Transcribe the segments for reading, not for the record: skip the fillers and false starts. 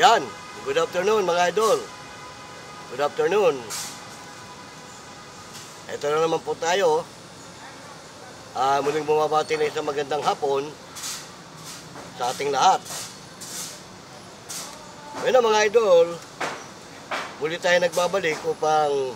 Ayan, good afternoon mga idol. Good afternoon. Ito na naman po tayo. Muling bumabati na isang magandang hapon sa ating lahat. Ngayon mga idol, muli tayo nagbabalik upang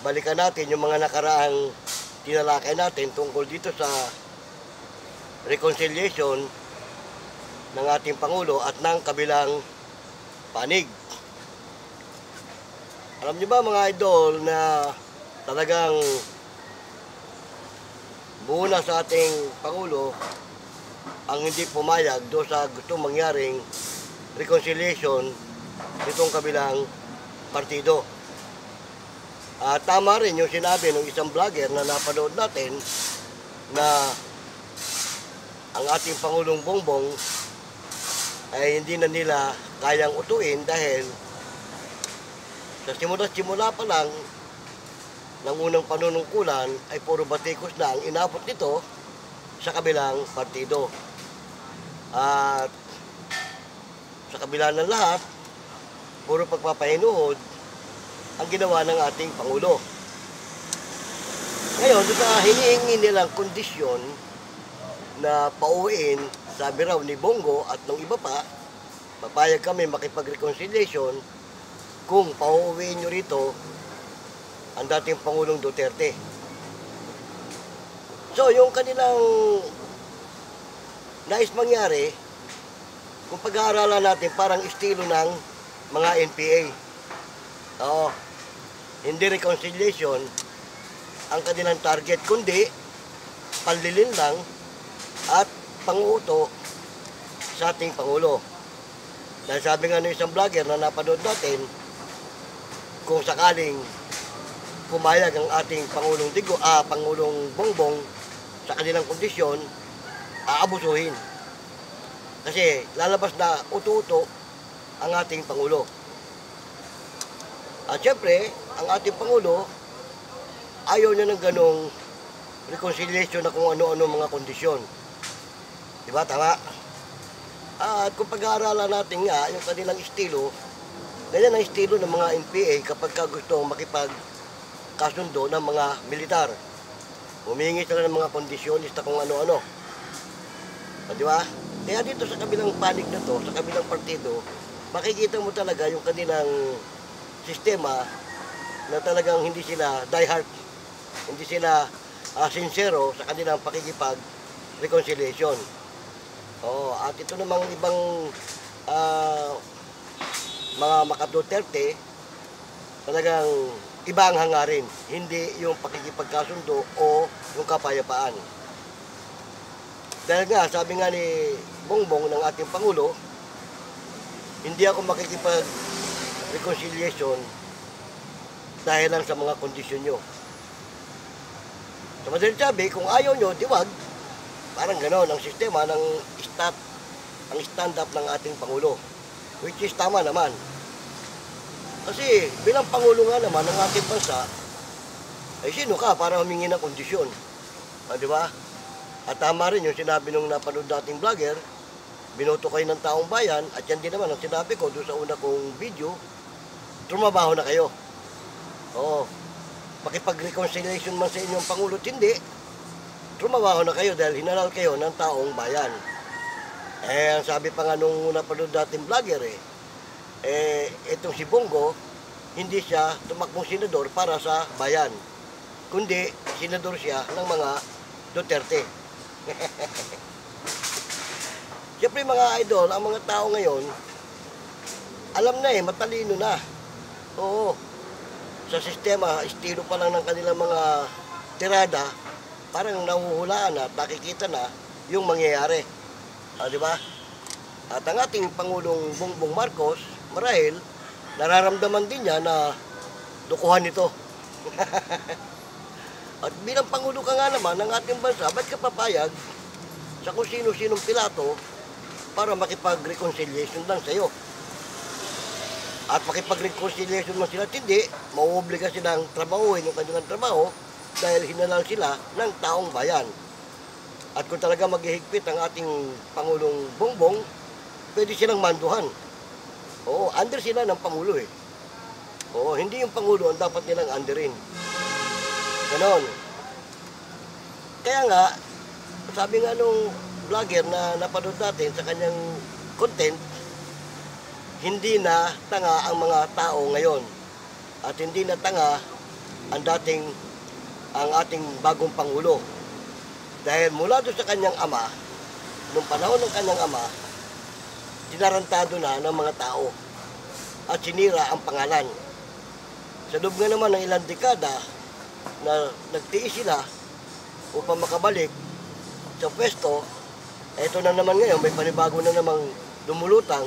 balikan natin yung mga nakaraang tinalakay natin tungkol dito sa reconciliation ng ating Pangulo at ng kabilang panig. Alam niyo ba mga idol na talagang buo na sa ating Pangulo ang hindi pumayag do sa gustong mangyaring reconciliation nitong kabilang partido. Tama rin yung sinabi ng isang vlogger na napanood natin na ang ating Pangulong Bongbong ay hindi na nila kayang utuin dahil sa simula pa lang ng unang panunungkulan ay puro batikos na ang inabot nito sa kabilang partido. At sa kabila ng lahat, puro pagpapahinuhod ang ginawa ng ating Pangulo. Ngayon, sa hinihingi nilang kondisyon na pauwiin, sabi raw ni Bongo at ng iba pa, papayag kami makipag-reconciliation kung pauwiin nyo rito ang dating Pangulong Duterte. So, yung kanilang nais mangyari, kung pag-aaralan natin, parang estilo ng mga NPA. Oo, hindi reconciliation ang kanilang target, kundi panlilin lang at panguuto sa ating Pangulo. Dahil sabi nga ng isang vlogger na napanood natin, kung sakaling pumayag ang ating Pangulong Bongbong sa kanilang kondisyon, aabusuhin. Kasi lalabas na uto-uto ang ating Pangulo. At syempre, ang ating Pangulo, ayaw niya ng ganong reconciliation na kung ano-ano mga kondisyon. Diba? Tama? At kung pag-aaralan natin nga, yung kanilang estilo, ganyan ang estilo ng mga NPA kapag gusto makipagkasundo ng mga militar. Humingi sila ng mga kondisyonista kung ano-ano. Diba? Kaya dito sa kabilang panig na to, sa kabilang partido, makikita mo talaga yung kanilang sistema na talagang hindi sila diehard, hindi sila sincero sa kanilang pakikipag-reconciliation. At ito namang ibang mga maka-Duterte, talagang iba ang hangarin, hindi yung pakikipagkasundo o yung kapayapaan. Dahil nga, sabi nga ni Bongbong ng ating Pangulo, hindi ako makikipag-reconciliation dahil lang sa mga kondisyon nyo. Sa madaling sabi, kung ayaw nyo, diwag. Parang gano'n ang sistema ng stand-up ng ating Pangulo. Which is tama naman. Kasi bilang Pangulo nga naman ng ating bansa, ay sino ka para humingi ng kondisyon? Di ba? At tama rin yung sinabi nung napanood nating vlogger, binoto kayo ng taong bayan, at yan din naman ang sinabi ko doon sa una kong video, trumabaho na kayo. Makipag-reconciliation man sa inyong Pangulo, hindi. Trumabaho na kayo dahil hinalal kayo ng taong bayan. Ang sabi pa nga nung napanood nating vlogger, itong si Bongo, hindi siya tumakbong senador para sa bayan, kundi senador siya ng mga Duterte. Siyempre mga idol, ang mga tao ngayon, alam na matalino na. Oo, sa sistema, estilo pa lang ng kanilang mga tirada, parang nahuhulaan na, nakikita na yung mangyayari. Di ba? At ang ating Pangulong Bongbong Marcos, marahil, nararamdaman din niya na dukuhan ito. At bilang Pangulo ka nga naman ng ating bansa, ba't ka papayag sa kung sino-sinong pilato para makipag-reconciliation lang sa'yo? At makipag-reconciliation man sila, hindi, mauobliga silang trabahuin yung kanilang trabaho dahil hinalal sila ng taong bayan. At kung talaga maghihigpit ang ating Pangulong Bongbong, pwede silang manduhan. Oo, under sila ng Pangulo eh. Oo, hindi yung Pangulo ang dapat nilang underin. Ganon. Kaya nga, sabi nga nung vlogger na napanood natin sa kanyang content, hindi na tanga ang mga tao ngayon. At hindi na tanga ang ating bagong Pangulo. Dahil mula doon sa kanyang ama, nung panahon ng kanyang ama, dinarantado na ng mga tao at sinira ang pangalan. Sa loob nga naman ng ilang dekada na nagtiis sila upang makabalik sa pwesto, eto na naman ngayon, may panibago na namang lumulutang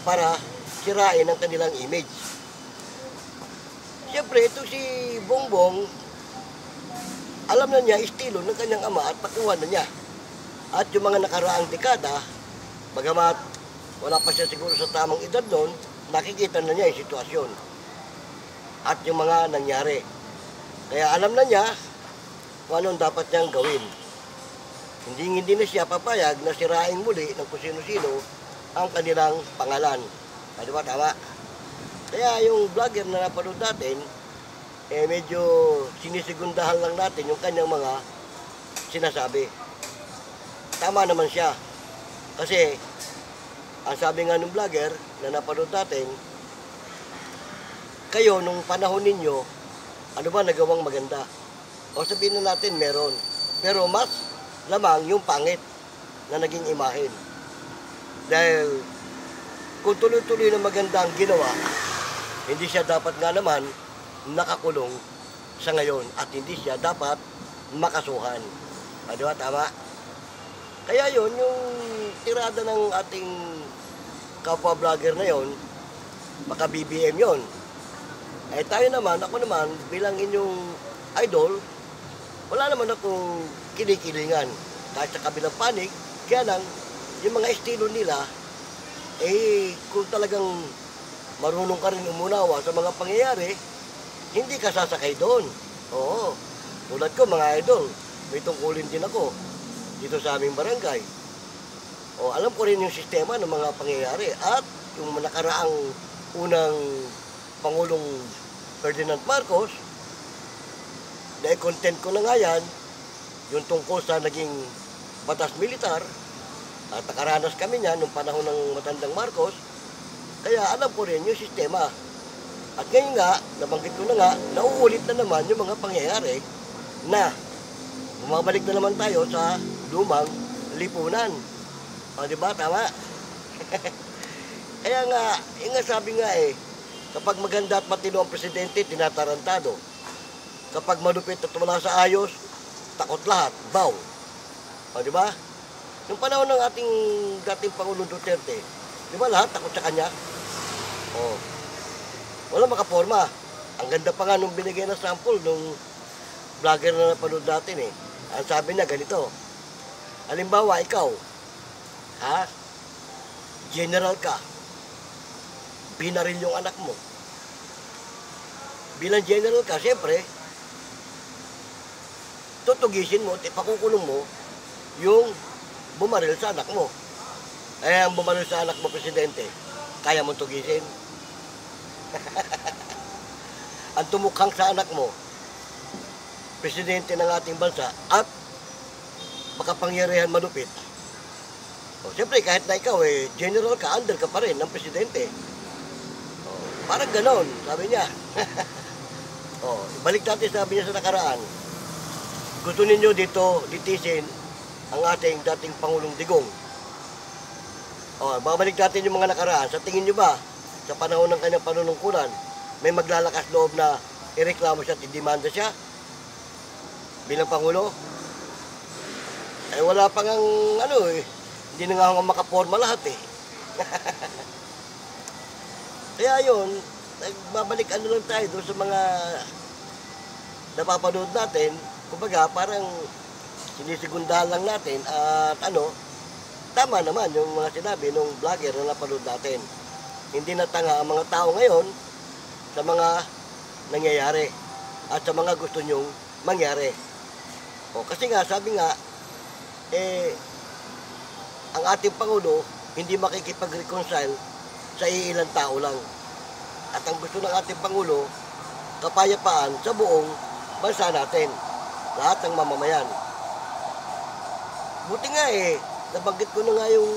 para sirain ang kanilang image. Siyempre, ito si Bongbong, alam na niya estilo ng kanyang ama at pakuha na niya. At yung mga nakaraang dekada, bagamat wala pa siya siguro sa tamang edad noon, nakikita na niya yung sitwasyon at yung mga nangyari. Kaya alam na niya kung anong dapat niyang gawin. Hindi na siya papayag na sirain muli ng kung sino-sino ang kanilang pangalan. Di ba tama? Kaya yung vlogger na napanood natin, medyo sinisigundahan lang natin yung kanyang mga sinasabi. Tama naman siya. Kasi, ang sabi nga ng vlogger na napanood natin, kayo nung panahon ninyo, ano ba nagawang maganda? O sabihin na natin meron. Pero mas lamang yung pangit na naging imahen. Dahil kung tuloy-tuloy na maganda ang ginawa, hindi siya dapat nga naman nakakulong sa ngayon at hindi siya dapat makasuhan. Di ba? Tama? Kaya yun, yung tirada ng ating kapwa vlogger na yon, baka BBM yon. Tayo naman, ako naman, bilang inyong idol, wala naman akong kinikilingan. Kahit sa kabilang panig, kaya lang, yung mga estilo nila, kung talagang marunong ka rin umunawa sa mga pangyayari, hindi ka sasakay doon. Oo. Tulad ko, mga idol, may tungkulin din ako dito sa aming barangay. Alam ko rin yung sistema ng mga pangyayari at yung nakaraang unang Pangulong Ferdinand Marcos, dahil content ko na nga yan, yung tungkol sa naging batas militar, at nakaranas kami niyan nung panahon ng matandang Marcos, kaya alam ko rin yung sistema. At ngayon nga, nabanggit ko na nga, nauulit na naman yung mga pangyayari na bumabalik na naman tayo sa lumang lipunan. Di ba? Tama? Kaya nga, sabi nga kapag maganda at matino ang presidente, tinatarantado. Kapag malupit at wala sa ayos, takot lahat, baw. Di ba? Yung panahon ng ating dating Pangulong Duterte, di ba lahat takot sa kanya? Wala makaporma. Ang ganda pa nga nung binigay na sample nung vlogger na napanood natin Ang sabi niya ganito, halimbawa ikaw, general ka, binaril yung anak mo. Bilang general ka, siyempre, tutugisin mo, pakukulong mo, yung bumaril sa anak mo. Ang bumaril sa anak mo, presidente, kaya mong tugisin. Ang tumukhang sa anak mo, presidente ng ating bansa, at makapangyarihan malupit. Siyempre, kahit na ikaw, general ka, under ka pa rin ng presidente. Parang ganon, sabi niya. Balik natin, sabi niya sa nakaraan. Gusto ninyo dito litisin ang ating dating Pangulong Digong. Babalik natin yung mga nakaraan. Sa tingin nyo ba, sa panahon ng kanyang panunungkulan, may maglalakas loob na ireklamo siya at idemanda siya bilang Pangulo? Wala pang hindi na nga ako makaporma lahat Kaya yun, nagbabalik lang tayo doon sa mga napapanood natin. Kumbaga, parang sinisigundahan lang natin at tama naman yung mga sinabi ng vlogger na napanood natin. Hindi na tanga ang mga tao ngayon sa mga nangyayari at sa mga gusto nyong mangyari. Kasi nga, sabi nga, ang ating Pangulo hindi makikipag-reconcile sa iilang tao lang. At ang gusto ng ating Pangulo, kapayapaan sa buong bansa natin. Lahat ng mamamayan. Buti nga nabanggit ko na nga yung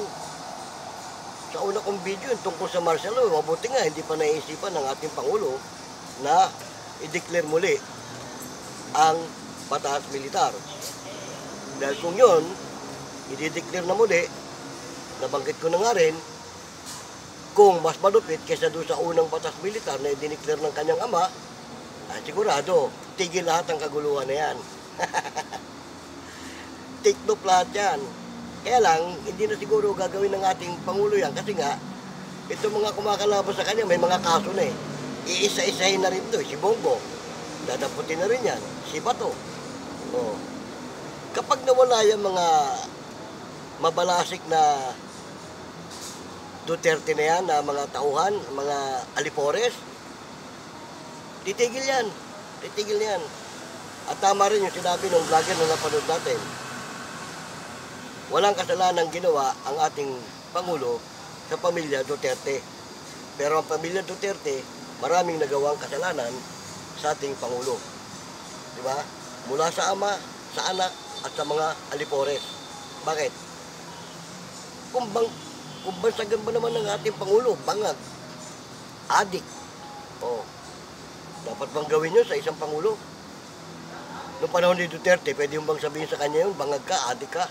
sa una kong video yung tungkol sa martial law. Mabuti nga, hindi pa naisipan ng ating Pangulo na i-declare muli ang batas militar. Dahil kung yun, i-declare na muli, nabanggit ko na nga rin, kung mas malupit kaysa doon sa unang batas militar na i-declare ng kanyang ama, ay sigurado, tigil lahat ng kaguluhan na yan. Take note lahat yan. Kaya lang, hindi na siguro gagawin ng ating Pangulo yan kasi nga, itong mga kumakalaban sa kanya, may mga kaso na Iisa-isahin na rin ito, si Bongo. Dadaputin na rin yan, si Bato. Oh. Kapag nawala yung mga mabalasik na Duterte na yan, na mga tauhan, mga alipores, titigil yan. Titigil yan. At tama rin yung sinabi ng vlogger na napanood natin. Walang kasalanan ginawa ang ating Pangulo sa pamilya Duterte. Pero ang pamilya Duterte, maraming nagawang kasalanan sa ating Pangulo. Diba? Mula sa ama, sa anak, at sa mga alipores. Bakit? Kung bansagan ba naman ng ating Pangulo, bangag, adik. Oh. Dapat bang gawin yun sa isang Pangulo? Noong panahon ni Duterte, pwede yung bang sabihin sa kanya yun, bangag ka, adik ka.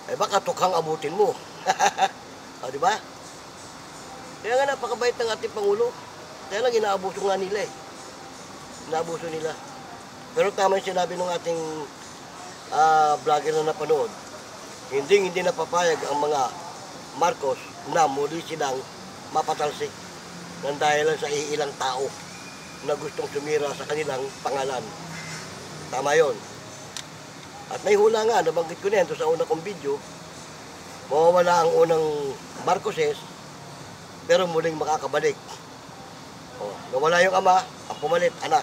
Baka tukhang abutin mo. O, diba? Kaya nga napakabait ng ating Pangulo. Kaya lang inaabuso nga nila Inaabuso nila. Pero tama yung sinabi ng ating vlogger na napanood. Hindi napapayag ang mga Marcos na muli silang mapatalsik ng dahil sa iilang tao na gustong sumira sa kanilang pangalan. Tama yon. At may hula nga, nabanggit ko na yan sa una kong video, mawawala ang unang Marcoses, pero muling makakabalik. Oh, nawala yung ama, ang pumalit, anak.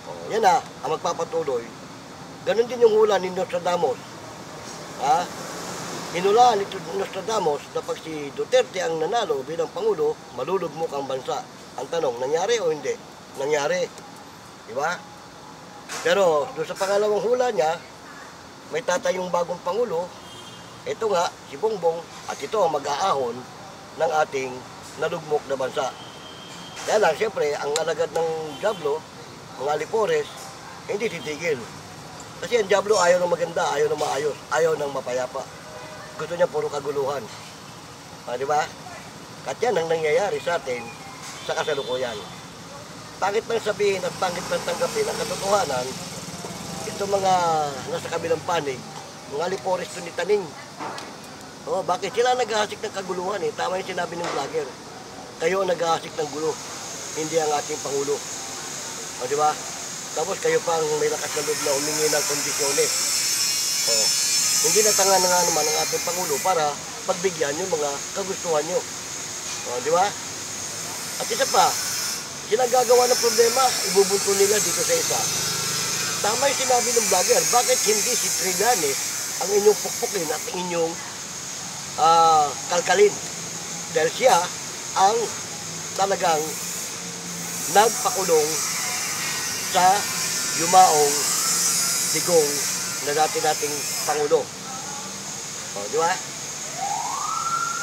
Oh, yan na, ang magpapatuloy. Ganon din yung hula ni Nostradamus. Hinulaan ni Nostradamus na pag si Duterte ang nanalo bilang Pangulo, malulugmok ang bansa. Ang tanong, nangyari o hindi? Nangyari. Diba? Pero doon sa pangalawang hula niya, may tatayong bagong Pangulo. Ito nga, si Bongbong, at ito ang mag-aahon ng ating nalugmok na bansa. Kaya lang, siyempre, ang alagad ng Diablo, mga alipores, hindi titigil. Kasi ang Diablo ayaw ng maganda, ayaw ng maayos, ayaw ng mapayapa. Gusto niya puro kaguluhan. Di ba? At yan ang nangyayari sa atin sa kasalukuyan. Pangit nang sabihin at pangit nang tanggapin ang katotohanan, itong mga nasa kabilang panig, mga alipores to ni Taning. Oh, bakit sila naghahasik ng kaguluhan Tama yung sinabi ng vlogger. Kayo ang naghahasik ng gulo, hindi ang ating Pangulo. O, di ba? Tapos kayo pang may lakas na loob na humingi ng kondisyones. O, hindi natanga na nga naman ang ating Pangulo para pagbigyan yung mga kagustuhan nyo. O, di ba? At isa pa, sila gagawa ng problema, ibubunto nila dito sa isa. Tama yung sinabi ng vlogger, bakit hindi si Trillanes ang inyong pukpukin at inyong kalkalin? Dahil siya ang talagang nagpakulong sa yumaong digong na nating Pangulo. O, di ba?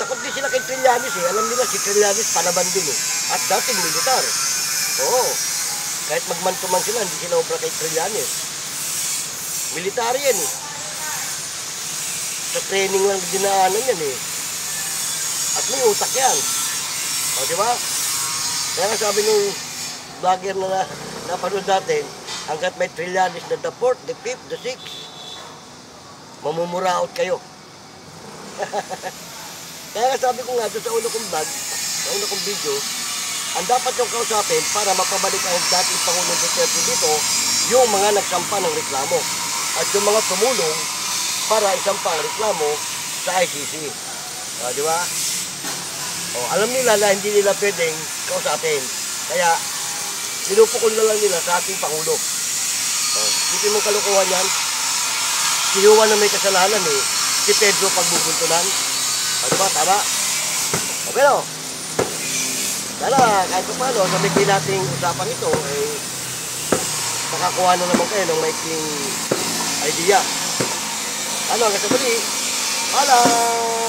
Takot din sila kay Trillanes Alam nila si Trillanes panaban din At dating militar. Oo. Kahit magmantuman sila, hindi sila obra kay Trillanes. Military yan Sa training lang dinaanan yan At may utak yan. O, di ba? Kaya nga sabi ng vlogger na napanood natin, hanggat may Trillanes na the 4th, the 5th, the 6th, mamumuraot kayo. Kaya nga sabi ko nga doon sa una kong vlog, sa una kong video, ang dapat yung kausapin para mapabalik ang dating Pangulong Duterte dito, yung mga nagsampa ng reklamo. At yung mga tumulong para isampa ang reklamo sa ICC. Di ba? Alam nila na hindi nila pwedeng kausapin. Kaya, pinupukol na lang nila sa ating Pangulo. Hindi mong kalukuhan yan. Si Juan na may kasalanan si Pedro pagbubuntunan. Diba? Tama? Okay no? Sana kahit pa paano, sa maikli nating usapan ito, ay makakuha na naman kayo ng maikling idea. Ano, hanggang sa muli, paalam!